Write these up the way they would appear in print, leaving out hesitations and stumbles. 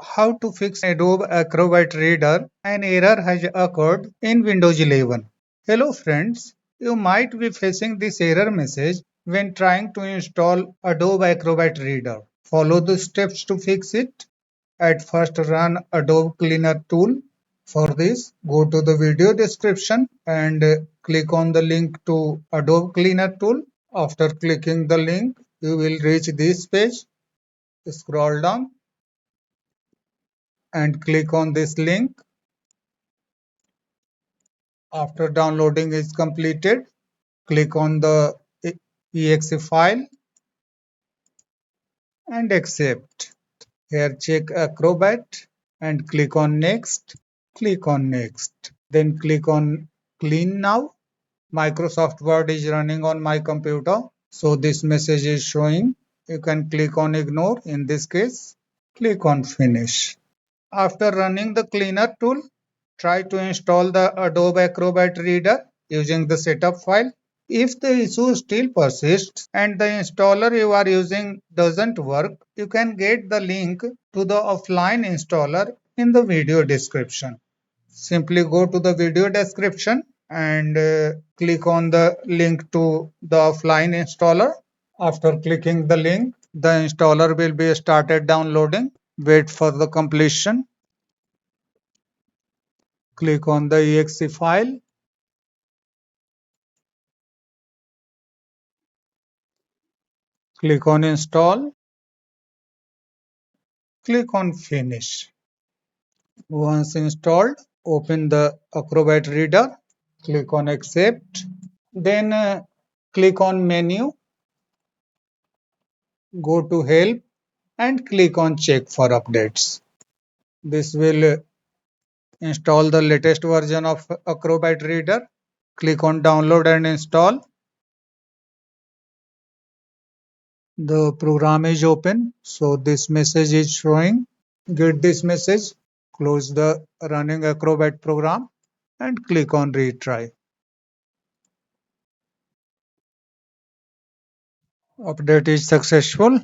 how to fix Adobe Acrobat Reader. An error has occurred in Windows 11. Hello friends, you might be facing this error message when trying to install Adobe Acrobat Reader. Follow the steps to fix it. At first run Adobe Cleaner tool. For this, go to the video description and click on the link to Adobe Cleaner tool. After clicking the link, you will reach this page. Scroll down and click on this link. After downloading is completed, click on the exe file and accept. Here check Acrobat and click on next. Click on next. Then click on clean now. Microsoft Word is running on my computer, so this message is showing. You can click on ignore in this case. Click on finish. After running the cleaner tool, try to install the Adobe Acrobat Reader using the setup file. If the issue still persists and the installer you are using doesn't work, you can get the link to the offline installer in the video description. Simply go to the video description and click on the link to the offline installer. After clicking the link, the installer will be started downloading. Wait for the completion. Click on the exe file. Click on install. Click on finish. Once installed, open the Acrobat Reader. Click on accept. Then click on menu. Go to help and click on check for updates. This will install the latest version of Acrobat Reader. Click on download and install. The program is open, so this message is showing. Get this message, close the running Acrobat program and click on retry. Update is successful.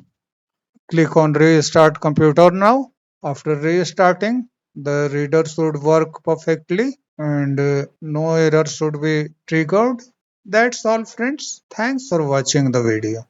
Click on restart computer now. After restarting, the reader should work perfectly and no error should be triggered. That's all friends. Thanks for watching the video.